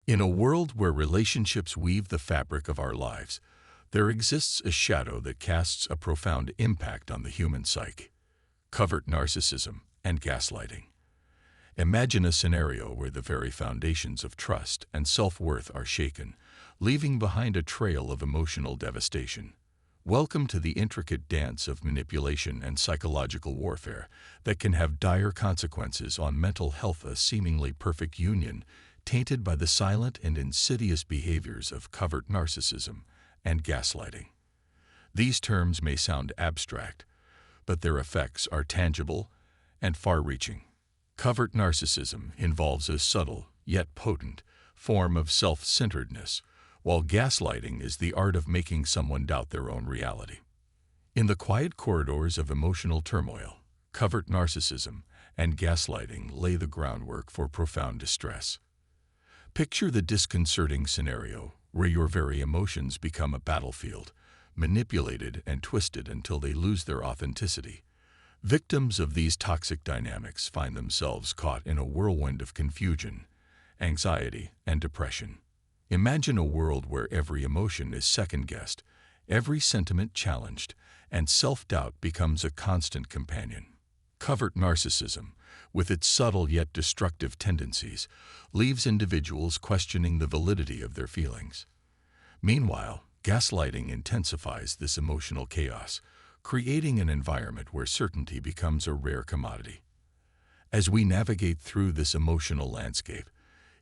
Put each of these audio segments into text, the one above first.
In a world where relationships weave the fabric of our lives, there exists a shadow that casts a profound impact on the human psyche: covert narcissism and gaslighting. Imagine a scenario where the very foundations of trust and self-worth are shaken, leaving behind a trail of emotional devastation. Welcome to the intricate dance of manipulation and psychological warfare that can have dire consequences on mental health. A seemingly perfect union tainted by the silent and insidious behaviors of covert narcissism and gaslighting. These terms may sound abstract, but their effects are tangible and far-reaching. Covert narcissism involves a subtle, yet potent, form of self-centeredness, while gaslighting is the art of making someone doubt their own reality. In the quiet corridors of emotional turmoil, covert narcissism and gaslighting lay the groundwork for profound distress. Picture the disconcerting scenario where your very emotions become a battlefield, manipulated and twisted until they lose their authenticity. Victims of these toxic dynamics find themselves caught in a whirlwind of confusion, anxiety, and depression. Imagine a world where every emotion is second-guessed, every sentiment challenged, and self-doubt becomes a constant companion. Covert narcissism, with its subtle yet destructive tendencies, leaves individuals questioning the validity of their feelings. Meanwhile, gaslighting intensifies this emotional chaos, creating an environment where certainty becomes a rare commodity. As we navigate through this emotional landscape,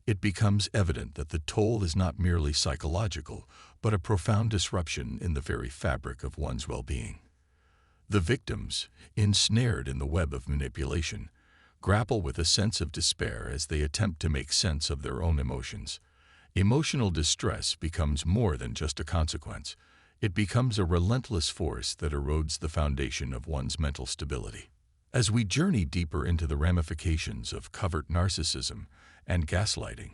it becomes evident that the toll is not merely psychological, but a profound disruption in the very fabric of one's well-being. The victims, ensnared in the web of manipulation, grapple with a sense of despair as they attempt to make sense of their own emotions. Emotional distress becomes more than just a consequence. It becomes a relentless force that erodes the foundation of one's mental stability. As we journey deeper into the ramifications of covert narcissism and gaslighting,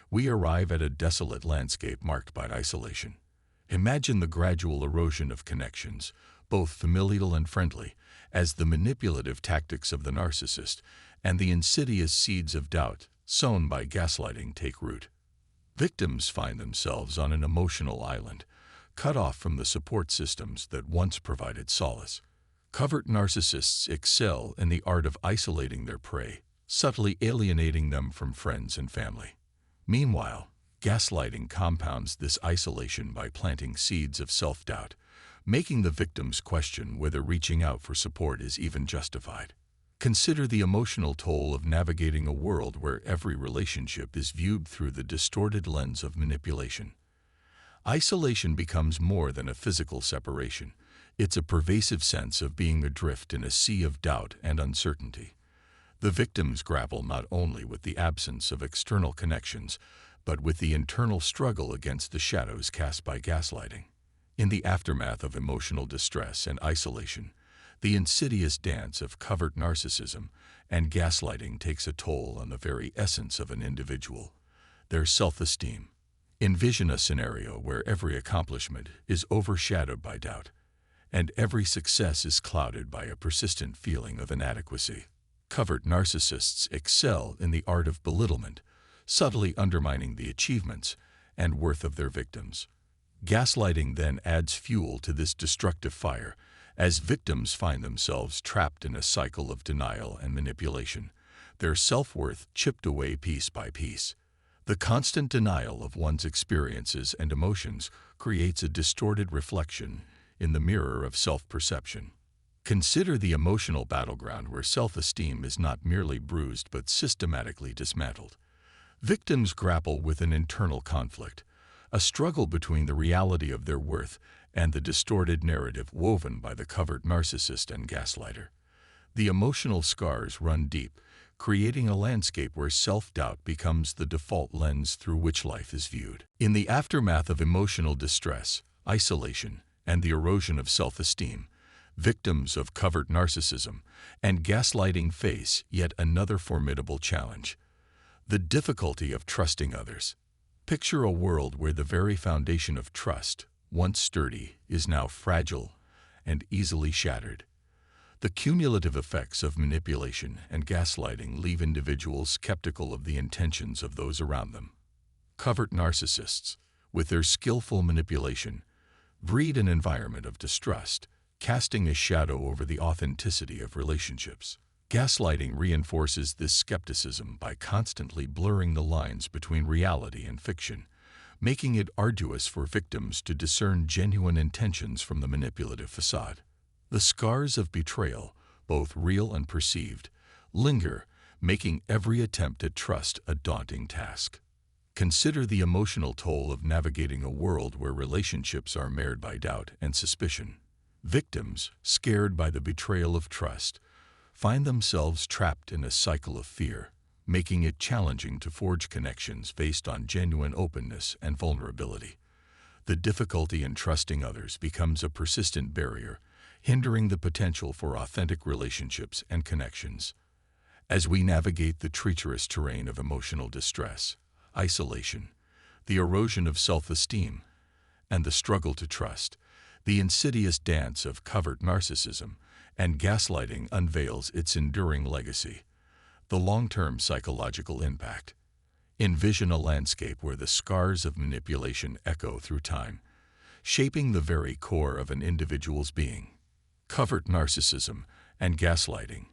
we arrive at a desolate landscape marked by isolation. Imagine the gradual erosion of connections, both familial and friendly, as the manipulative tactics of the narcissist and the insidious seeds of doubt sown by gaslighting take root. Victims find themselves on an emotional island, cut off from the support systems that once provided solace. Covert narcissists excel in the art of isolating their prey, subtly alienating them from friends and family. Meanwhile, gaslighting compounds this isolation by planting seeds of self-doubt, making the victims question whether reaching out for support is even justified. Consider the emotional toll of navigating a world where every relationship is viewed through the distorted lens of manipulation. Isolation becomes more than a physical separation. It's a pervasive sense of being adrift in a sea of doubt and uncertainty. The victims grapple not only with the absence of external connections, but with the internal struggle against the shadows cast by gaslighting. In the aftermath of emotional distress and isolation, the insidious dance of covert narcissism and gaslighting takes a toll on the very essence of an individual, their self-esteem. Envision a scenario where every accomplishment is overshadowed by doubt, and every success is clouded by a persistent feeling of inadequacy. Covert narcissists excel in the art of belittlement, subtly undermining the achievements and worth of their victims. Gaslighting then adds fuel to this destructive fire, as victims find themselves trapped in a cycle of denial and manipulation, their self-worth chipped away piece by piece. The constant denial of one's experiences and emotions creates a distorted reflection in the mirror of self-perception. Consider the emotional battleground where self-esteem is not merely bruised but systematically dismantled. Victims grapple with an internal conflict, a struggle between the reality of their worth and the distorted narrative woven by the covert narcissist and gaslighter. The emotional scars run deep, creating a landscape where self-doubt becomes the default lens through which life is viewed. In the aftermath of emotional distress, isolation, and the erosion of self-esteem, victims of covert narcissism and gaslighting face yet another formidable challenge: the difficulty of trusting others. Picture a world where the very foundation of trust, once sturdy, is now fragile and easily shattered. The cumulative effects of manipulation and gaslighting leave individuals skeptical of the intentions of those around them. Covert narcissists, with their skillful manipulation, breed an environment of distrust, casting a shadow over the authenticity of relationships. Gaslighting reinforces this skepticism by constantly blurring the lines between reality and fiction, making it arduous for victims to discern genuine intentions from the manipulative facade. The scars of betrayal, both real and perceived, linger, making every attempt at trust a daunting task. Consider the emotional toll of navigating a world where relationships are marred by doubt and suspicion. Victims, scared by the betrayal of trust, find themselves trapped in a cycle of fear, making it challenging to forge connections based on genuine openness and vulnerability. The difficulty in trusting others becomes a persistent barrier, hindering the potential for authentic relationships and connections. As we navigate the treacherous terrain of emotional distress, isolation, the erosion of self-esteem, and the struggle to trust, the insidious dance of covert narcissism and gaslighting unveils its enduring legacy. The long-term psychological impact. Envision a landscape where the scars of manipulation echo through time, shaping the very core of an individual's being. Covert narcissism and gaslighting,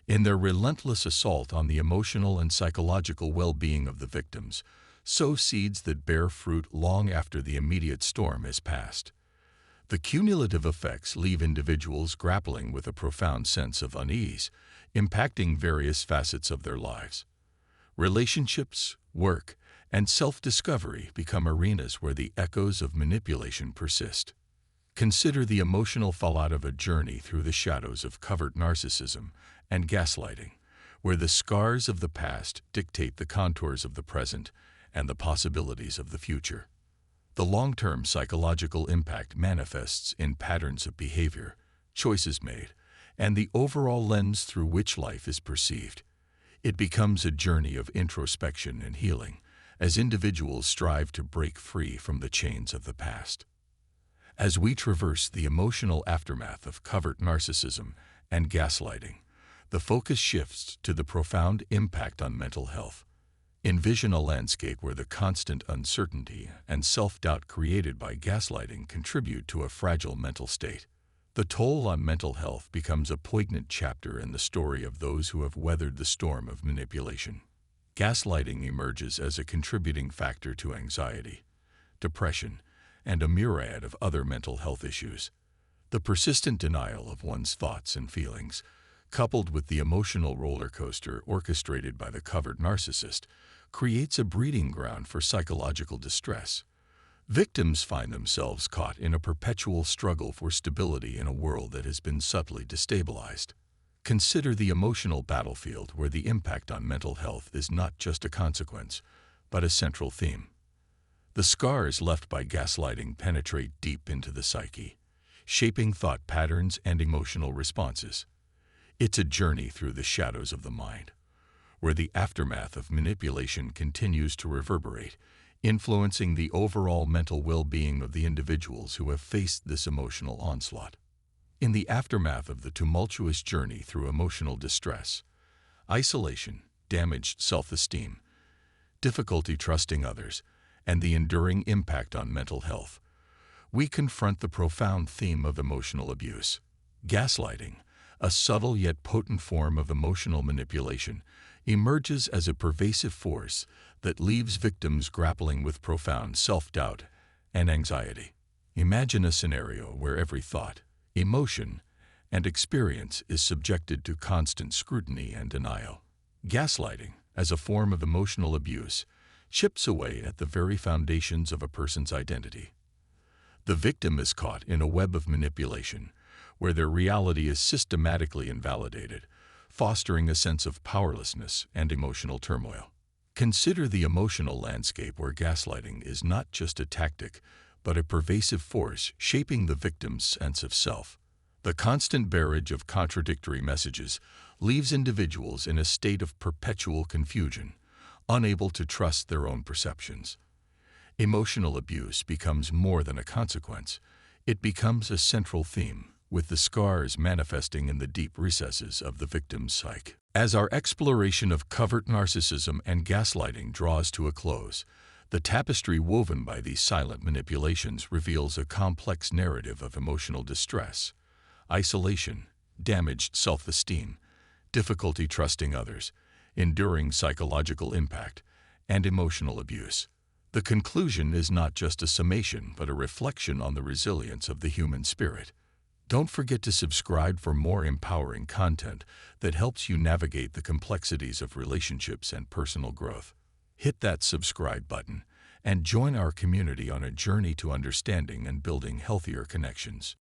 in their relentless assault on the emotional and psychological well-being of the victims, sow seeds that bear fruit long after the immediate storm has passed. The cumulative effects leave individuals grappling with a profound sense of unease, impacting various facets of their lives. Relationships, work, and self-discovery become arenas where the echoes of manipulation persist. Consider the emotional fallout of a journey through the shadows of covert narcissism and gaslighting, where the scars of the past dictate the contours of the present and the possibilities of the future. The long-term psychological impact manifests in patterns of behavior, choices made, and the overall lens through which life is perceived. It becomes a journey of introspection and healing, as individuals strive to break free from the chains of the past. As we traverse the emotional aftermath of covert narcissism and gaslighting, the focus shifts to the profound impact on mental health. Envision a landscape where the constant uncertainty and self-doubt created by gaslighting contribute to a fragile mental state. The toll on mental health becomes a poignant chapter in the story of those who have weathered the storm of manipulation. Gaslighting emerges as a contributing factor to anxiety, depression, and a myriad of other mental health issues. The persistent denial of one's thoughts and feelings, coupled with the emotional roller coaster orchestrated by the covert narcissist, creates a breeding ground for psychological distress. Victims find themselves caught in a perpetual struggle for stability in a world that has been subtly destabilized. Consider the emotional battlefield where the impact on mental health is not just a consequence, but a central theme. The scars left by gaslighting penetrate deep into the psyche, shaping thought patterns and emotional responses. It's a journey through the shadows of the mind, where the aftermath of manipulation continues to reverberate, influencing the overall mental well-being of the individuals who have faced this emotional onslaught. In the aftermath of the tumultuous journey through emotional distress, isolation, damaged self-esteem, difficulty trusting others, and the enduring impact on mental health, we confront the profound theme of emotional abuse. Gaslighting, a subtle yet potent form of emotional manipulation, emerges as a pervasive force that leaves victims grappling with profound self-doubt and anxiety. Imagine a scenario where every thought, emotion, and experience is subjected to constant scrutiny and denial. Gaslighting, as a form of emotional abuse, chips away at the very foundations of a person's identity. The victim is caught in a web of manipulation, where their reality is systematically invalidated, fostering a sense of powerlessness and emotional turmoil. Consider the emotional landscape where gaslighting is not just a tactic, but a pervasive force shaping the victim's sense of self. The constant barrage of contradictory messages leaves individuals in a state of perpetual confusion, unable to trust their own perceptions. Emotional abuse becomes more than a consequence. It becomes a central theme, with the scars manifesting in the deep recesses of the victim's psyche. As our exploration of covert narcissism and gaslighting draws to a close, The tapestry woven by these silent manipulations reveals a complex narrative of emotional distress, isolation, damaged self-esteem, difficulty trusting others, enduring psychological impact, and emotional abuse. The conclusion is not just a summation, but a reflection on the resilience of the human spirit. Don't forget to subscribe for more empowering content that helps you navigate the complexities of relationships and personal growth. Hit that subscribe button and join our community on a journey to understanding and building healthier connections.